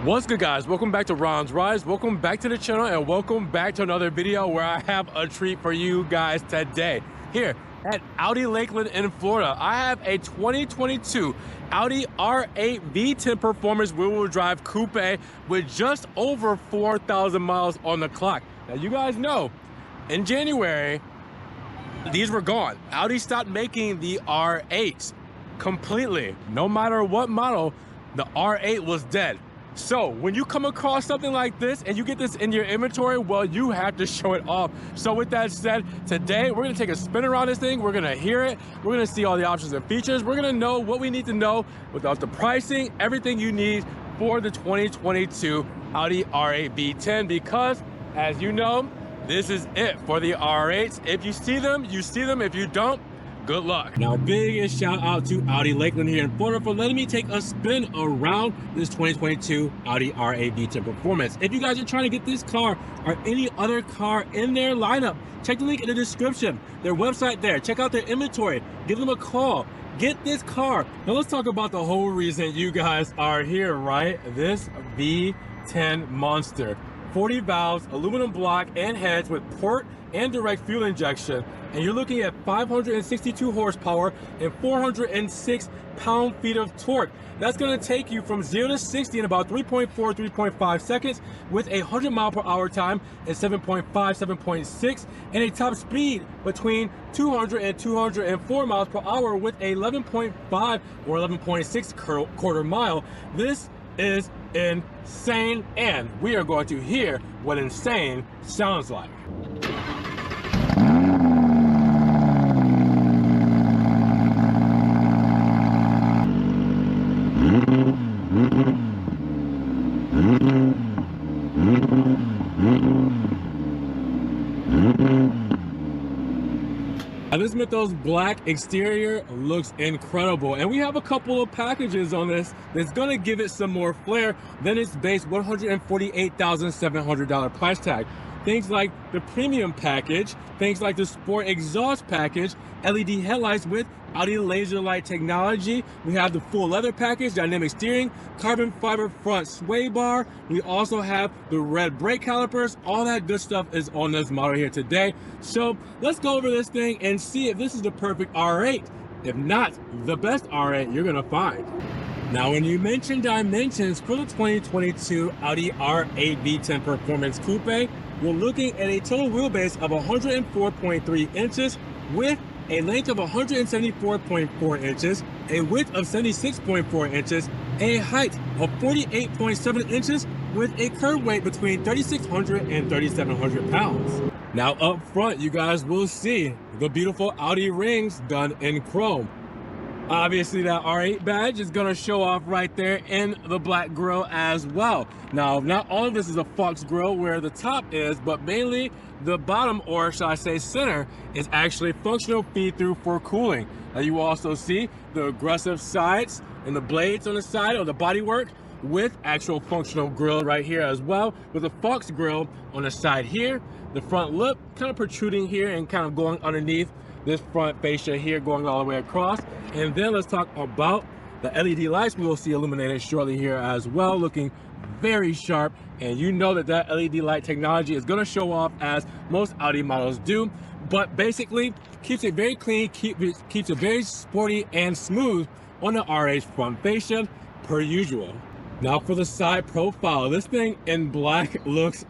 What's good, guys? Welcome back to Ron's Rise. Welcome back to the channel and welcome back to another video where I have a treat for you guys today. Here at Audi Lakeland in Florida, I have a 2022 Audi R8 V10 Performance rear-wheel drive coupe with just over 4,000 miles on the clock. Now, you guys know, in January, these were gone. Audi stopped making the R8s completely. No matter what model, the R8 was dead. So when you come across something like this and you get this in your inventory, well, you have to show it off. So with that said, today we're gonna take a spin around this thing. We're gonna hear it. We're gonna see all the options and features. We're gonna know what we need to know without the pricing, everything you need for the 2022 Audi R8 V10, because as you know, this is it for the R8s. If you see them, you see them. If you don't, good luck. Now, biggest shout out to Audi Lakeland here in Florida for letting me take a spin around this 2022 Audi R8 V10 Performance. If you guys are trying to get this car or any other car in their lineup, check the link in the description, their website there, check out their inventory, give them a call, get this car. Now let's talk about the whole reason you guys are here, right? This V10 monster. 40 valves, aluminum block and heads with port and direct fuel injection. And you're looking at 562 horsepower and 406 pound-feet of torque. That's gonna take you from 0 to 60 in about 3.5 seconds with a 100-mile-per-hour time and 7.6, and a top speed between 200 and 204 miles per hour with a 11.5 or 11.6 quarter mile. This is insane, and we are going to hear what insane sounds like. Now, this Mythos Black exterior looks incredible, and we have a couple of packages on this that's gonna give it some more flair than its base $148,700 price tag. Things like the premium package, things like the sport exhaust package, LED headlights with Audi laser light technology. We have the full leather package, dynamic steering, carbon fiber front sway bar. We also have the red brake calipers. All that good stuff is on this model here today. So let's go over this thing and see if this is the perfect R8. If not, the best R8 you're gonna find. Now, when you mention dimensions for the 2022 Audi R8 V10 Performance Coupe, we're looking at a total wheelbase of 104.3 inches with a length of 174.4 inches, a width of 76.4 inches, a height of 48.7 inches with a curb weight between 3,600 and 3,700 pounds. Now up front, you guys will see the beautiful Audi rings done in chrome. Obviously, that R8 badge is gonna show off right there in the black grille as well. Now, not all of this is a Fox grille where the top is, but mainly the bottom, or shall I say center, is actually functional feed-through for cooling. Now, you will also see the aggressive sides and the blades on the side of the bodywork with actual functional grille right here as well, with a Fox grille on the side here, the front lip kind of protruding here and kind of going underneath this front fascia here, going all the way across. And then let's talk about the LED lights. We will see illuminated shortly here as well, looking very sharp. And you know that that LED light technology is gonna show off as most Audi models do, but basically keeps it very clean, keeps it very sporty and smooth on the R8's front fascia per usual. Now for the side profile, this thing in black looks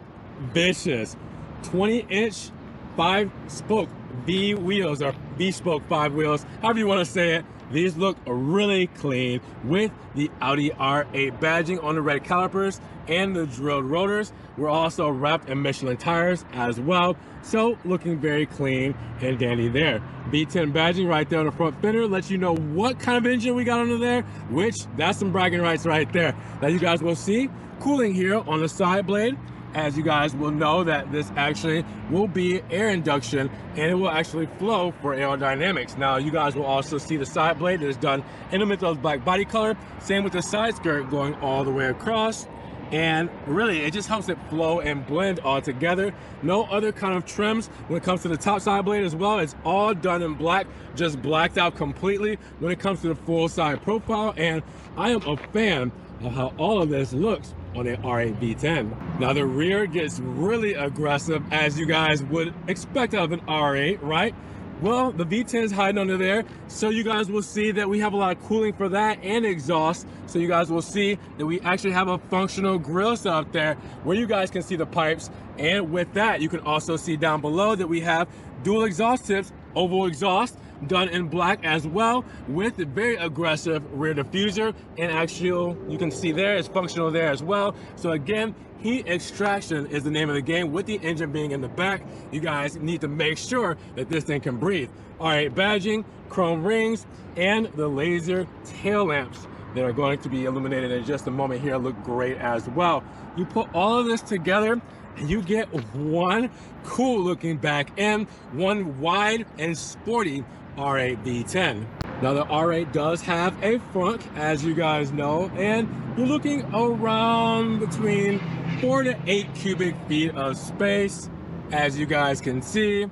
vicious. 20-inch 5-spoke V wheels, or V-spoke 5 wheels, however you want to say it. These look really clean with the Audi R8 badging on the red calipers and the drilled rotors. We're also wrapped in Michelin tires as well, so looking very clean and dandy there. V10 badging right there on the front fender lets you know what kind of engine we got under there, which that's some bragging rights right there. Now you guys will see cooling here on the side blade. As you guys will know, that this actually will be air induction and it will actually flow for aerodynamics. Now you guys will also see the side blade that is done in the Mythos Black body color. Same with the side skirt going all the way across. And really, it just helps it flow and blend all together. No other kind of trims when it comes to the top side blade as well. It's all done in black, just blacked out completely when it comes to the full side profile. And I am a fan of how all of this looks on an R8 V10. Now the rear gets really aggressive, as you guys would expect out of an R8, right? Well, the V10 is hiding under there, so you guys will see that we have a lot of cooling for that and exhaust. So you guys will see that we actually have a functional grill out there where you guys can see the pipes. And with that, you can also see down below that we have dual exhaust tips, oval exhaust, done in black as well, with the very aggressive rear diffuser. And actually, you can see there, it's functional there as well. So again, heat extraction is the name of the game. With the engine being in the back, you guys need to make sure that this thing can breathe. R8 badging, chrome rings, and the laser tail lamps that are going to be illuminated in just a moment here look great as well. You put all of this together and you get one cool looking back end, one wide and sporty R8 V10. Now the R8 does have a frunk, as you guys know, and you're looking around between 4 to 8 cubic feet of space. As you guys can see,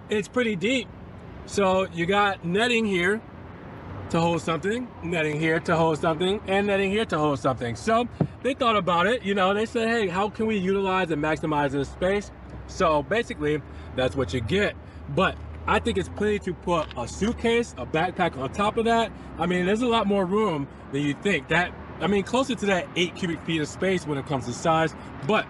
it's pretty deep. So you got netting here to hold something, netting here to hold something, and netting here to hold something. So they thought about it, you know, they said, hey, how can we utilize and maximize this space? So basically, that's what you get. But I think it's plenty to put a suitcase, a backpack on top of that. I mean, there's a lot more room than you think. Closer to that 8 cubic feet of space when it comes to size, but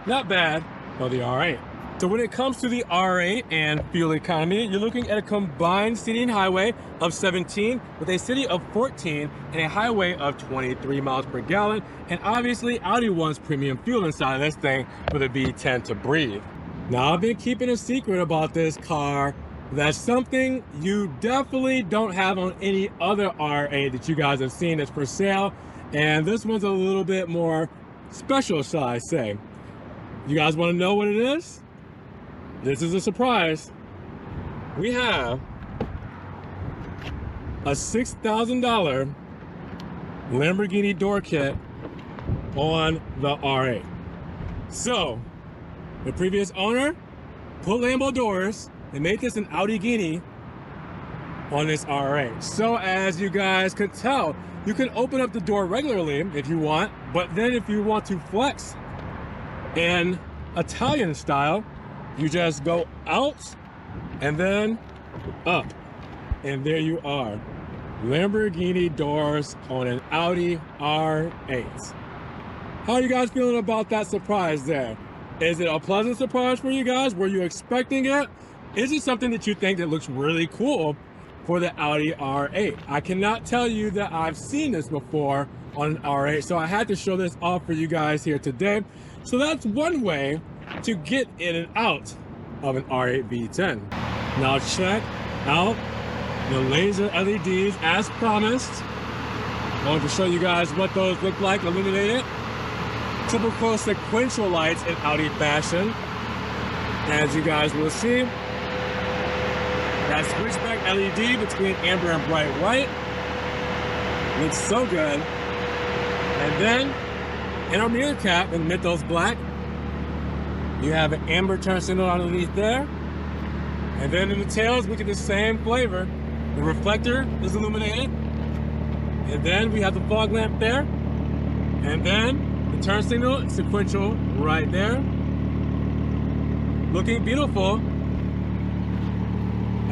not bad for the R8. So when it comes to the R8 and fuel economy, you're looking at a combined city and highway of 17 with a city of 14 and a highway of 23 miles per gallon. And obviously Audi wants premium fuel inside of this thing for the V10 to breathe. Now I've been keeping a secret about this car. That's something you definitely don't have on any other R8 that you guys have seen that's for sale. And this one's a little bit more special, shall I say. You guys want to know what it is? This is a surprise. We have a $6,000 Lamborghini door kit on the R8. So, the previous owner put Lambo doors and made this an Audi Guinea on this R8. So as you guys could tell, you can open up the door regularly if you want, but then if you want to flex in Italian style, you just go out and then up, and there you are. Lamborghini doors on an Audi R8. How are you guys feeling about that surprise there? Is it a pleasant surprise for you guys? Were you expecting it? Is it something that you think that looks really cool for the Audi R8? I cannot tell you that I've seen this before on an R8, so I had to show this off for you guys here today. So that's one way to get in and out of an R8 V10. Now check out the laser LEDs as promised. I wanted to show you guys what those look like illuminated. Typical sequential lights in Audi fashion. As you guys will see, that switchback LED between amber and bright white looks so good. And then in our mirror cap in Mythos Black, you have an amber turn signal underneath there. And then in the tails, we get the same flavor. The reflector is illuminated. And then we have the fog lamp there. And then the turn signal sequential right there. Looking beautiful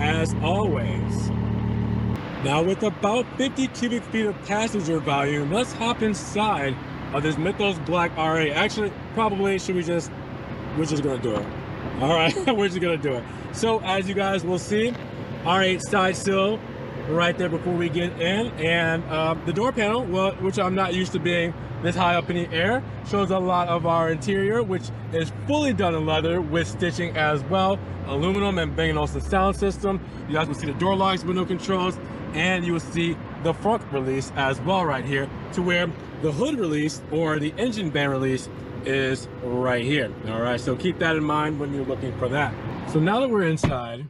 as always. Now with about 50 cubic feet of passenger volume, let's hop inside of this Mythos Black R8. Actually, probably we're just gonna do it. All right, we're just gonna do it. So as you guys will see, R8 side sill right there before we get in, and the door panel, well, which I'm not used to being this high up in the air, shows a lot of our interior, which is fully done in leather with stitching as well, aluminum and Bang & Olufsen sound system. You guys will see the door locks, window controls, and you will see the front release as well right here, to where the hood release or the engine band release is right here. All right, so keep that in mind when you're looking for that. So now that we're inside,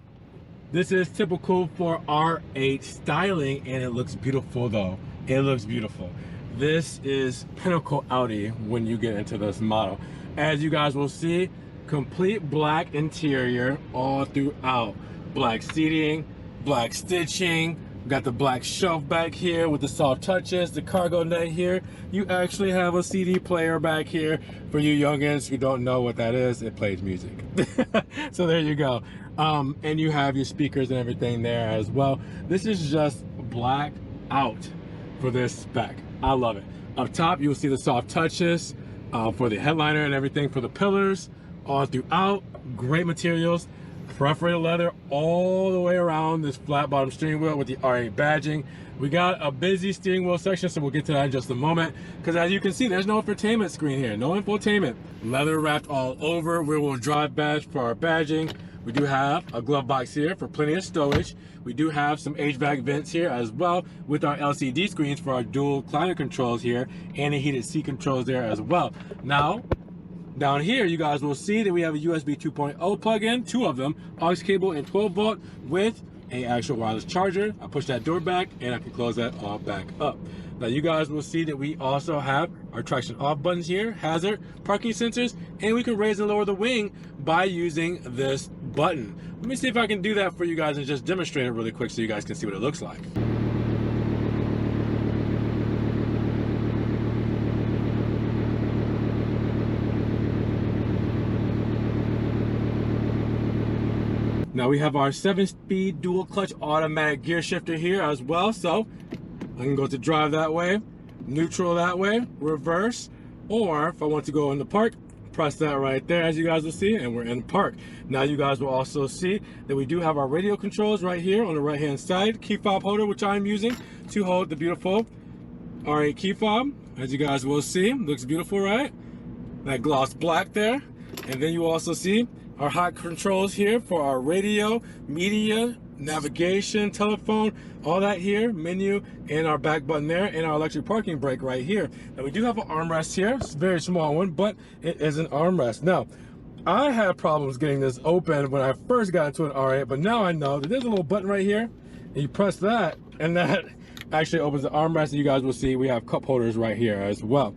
this is typical for R8 styling, and it looks beautiful though. It looks beautiful. This is pinnacle Audi when you get into this model. As you guys will see, complete black interior all throughout. Black seating, black stitching, We got the black shelf back here with the soft touches, the cargo net here. You actually have a CD player back here. For you youngins who don't know what that is, it plays music. So there you go. And you have your speakers and everything there as well. This is just black out for this spec. I love it. Up top, you'll see the soft touches for the headliner and everything for the pillars all throughout. Great materials. Perforated leather all the way around this flat bottom steering wheel with the R8 badging. We got a busy steering wheel section, so we'll get to that in just a moment. Because as you can see, there's no infotainment screen here, no infotainment. Leather wrapped all over, rear-wheel drive badge for our badging. We do have a glove box here for plenty of stowage. We do have some HVAC vents here as well with our LCD screens for our dual climate controls here and the heated seat controls there as well. Now, down here, you guys will see that we have a USB 2.0 plug-in, 2 of them, aux cable and 12 volt with a actual wireless charger. I push that door back and I can close that all back up. Now you guys will see that we also have our traction off buttons here, hazard, parking sensors, and we can raise and lower the wing by using this button. Let me see if I can do that for you guys and just demonstrate it really quick so you guys can see what it looks like. Now we have our 7-speed dual clutch automatic gear shifter here as well. So I can go to drive that way, neutral that way, reverse, or if I want to go in the park, press that right there as you guys will see, and we're in park. Now you guys will also see that we do have our radio controls right here on the right hand side, key fob holder which I'm using to hold the beautiful R8 key fob. As you guys will see, looks beautiful, right? That gloss black there. And then you also see our hot controls here for our radio, media, navigation, telephone, all that here, menu, and our back button there, and our electric parking brake right here. Now we do have an armrest here. It's a very small one, but it is an armrest. Now, I had problems getting this open when I first got into an R8, but now I know that there's a little button right here, and you press that, and that actually opens the armrest, and you guys will see we have cup holders right here as well.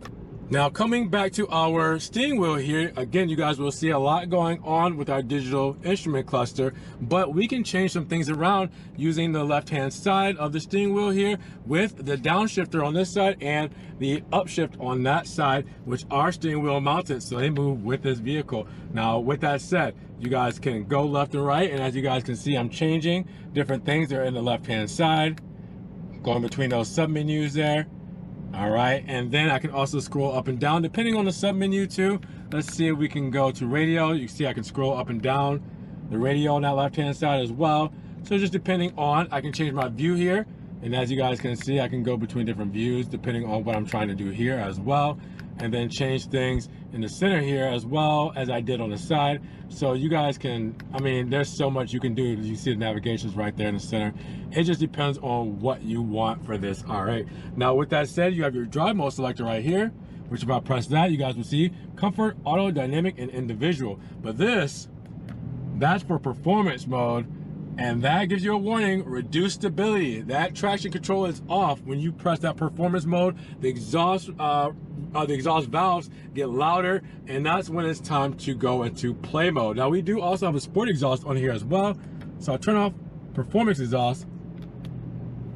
Now coming back to our steering wheel here, again, you guys will see a lot going on with our digital instrument cluster, but we can change some things around using the left-hand side of the steering wheel here with the downshifter on this side and the upshift on that side, which are steering wheel mounted, so they move with this vehicle. Now, with that said, you guys can go left and right, and as you guys can see, I'm changing different things. They're in the left-hand side, going between those sub-menus there. All right, and then I can also scroll up and down depending on the sub menu too. Let's see if we can go to radio. You see I can scroll up and down the radio on that left hand side as well. So just depending on, I can change my view here. And as you guys can see, I can go between different views depending on what I'm trying to do here as well. And then change things in the center here as well as I did on the side. So you guys can, I mean, there's so much you can do. You see the navigation's right there in the center. It just depends on what you want for this R8. Now with that said, you have your drive mode selector right here, which if I press that, you guys will see comfort, auto, dynamic, and individual. But this, that's for performance mode. And that gives you a warning, reduced stability. That traction control is off when you press that performance mode. The exhaust valves get louder, and that's when it's time to go into play mode. Now we do also have a sport exhaust on here as well. So I'll turn off performance exhaust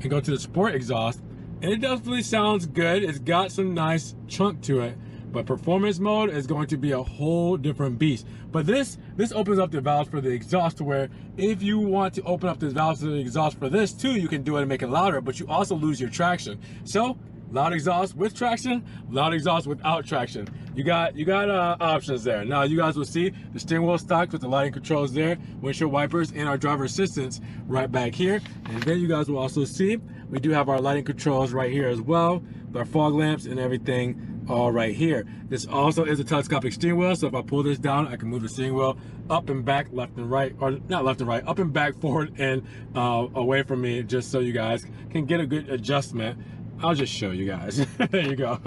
and go to the sport exhaust. And it definitely sounds good. It's got some nice chunk to it. But performance mode is going to be a whole different beast. But this opens up the valves for the exhaust to where if you want to open up the valves to the exhaust for this too, you can do it and make it louder, but you also lose your traction. So loud exhaust with traction, loud exhaust without traction. You got options there. Now you guys will see the steering wheel stocked with the lighting controls there, windshield wipers, and our driver assistance right back here. And then you guys will also see we do have our lighting controls right here as well, with our fog lamps and everything all right here. This also is a telescopic steering wheel, so if I pull this down, I can move the steering wheel up and back, left and right, or not left and right, up and back, forward and away from me, just so you guys can get a good adjustment. I'll just show you guys. There you go.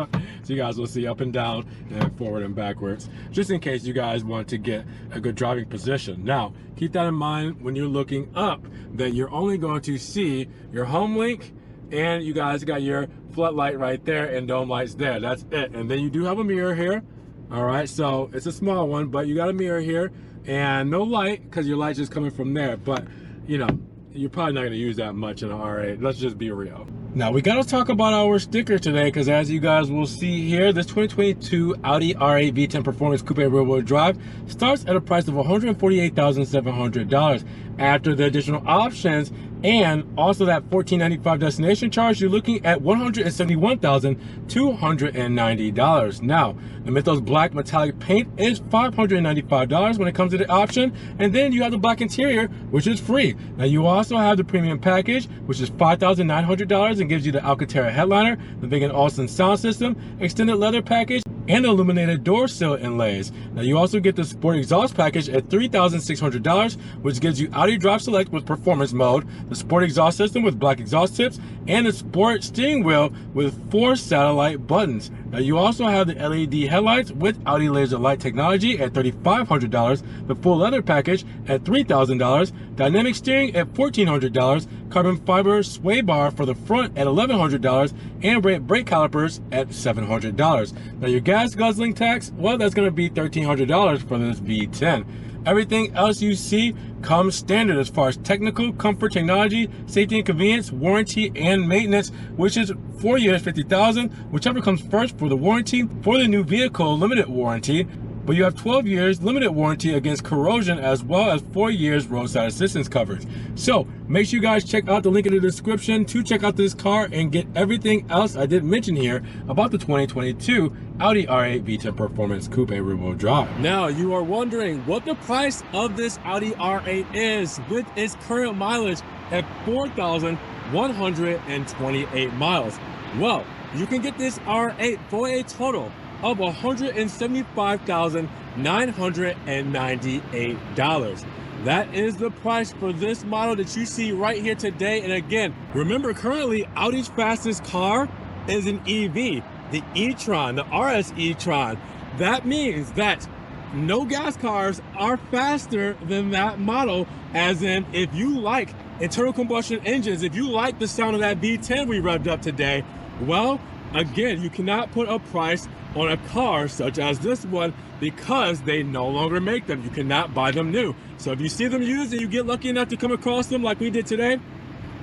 So you guys will see up and down and forward and backwards, just in case you guys want to get a good driving position. Now, keep that in mind when you're looking up, that you're only going to see your home link, and you guys got your floodlight right there and dome lights there. That's it. And then you do have a mirror here. All right, so it's a small one, but you got a mirror here and no light because your light's just coming from there. But you know, you're probably not going to use that much in an R8. Let's just be real. Now we got to talk about our sticker today, because as you guys will see here, this 2022 Audi R8 V10 Performance Coupe Rear-Wheel Drive starts at a price of $148,700. After the additional options and also that $1,495 destination charge, you're looking at $171,290. Now, the Mythos Black metallic paint is $595 when it comes to the option, and then you have the black interior, which is free. Now, you also have the premium package, which is $5,900 and gives you the Alcantara headliner, the Big & Olufsen sound system, extended leather package, and illuminated door sill inlays. Now, you also get the sport exhaust package at $3,600, which gives you Audi Drive Select with performance mode, the sport exhaust system with black exhaust tips, and the sport steering wheel with 4 satellite buttons. Now, you also have the LED headlights with Audi laser light technology at $3,500, the full leather package at $3,000, dynamic steering at $1,400, carbon fiber sway bar for the front at $1,100, and brake calipers at $700. Now, your gas guzzling tax, well, that's going to be $1,300 for this V10. Everything else you see comes standard as far as technical, comfort, technology, safety and convenience, warranty, and maintenance, which is 4 years, 50,000, whichever comes first for the warranty. For the new vehicle, limited warranty, but you have 12 years limited warranty against corrosion, as well as 4 years roadside assistance coverage. So make sure you guys check out the link in the description to check out this car and get everything else I did mention here about the 2022 Audi R8 V10 Performance Coupe Rear-Wheel Drive. Now, you are wondering what the price of this Audi R8 is with its current mileage at 4,128 miles. Well, you can get this R8 for a total of $175,998. That is the price for this model that you see right here today. And again, remember, currently Audi's fastest car is an EV, the e-tron, the RS e-tron. That means that no gas cars are faster than that model, as in, if you like internal combustion engines, if you like the sound of that V10 we revved up today, well, again, you cannot put a price on a car such as this one because they no longer make them. You cannot buy them new. So if you see them used and you get lucky enough to come across them like we did today,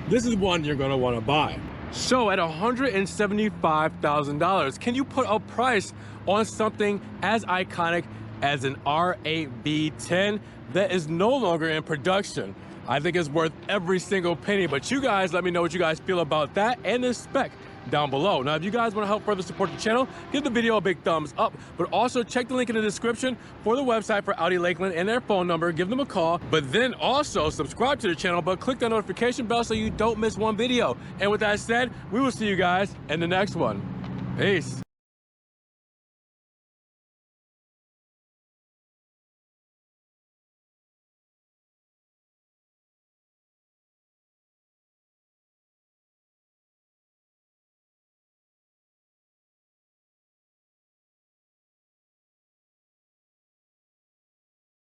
this is one you're going to want to buy. So at $175,000, can you put a price on something as iconic as an R8 V10 that is no longer in production? I think it's worth every single penny, but you guys let me know what you guys feel about that and this spec down below. Now, if you guys want to help further support the channel, give the video a big thumbs up, but also check the link in the description for the website for Audi Lakeland and their phone number. Give them a call, but then also subscribe to the channel, but click that notification bell so you don't miss one video. And with that said, we will see you guys in the next one. Peace.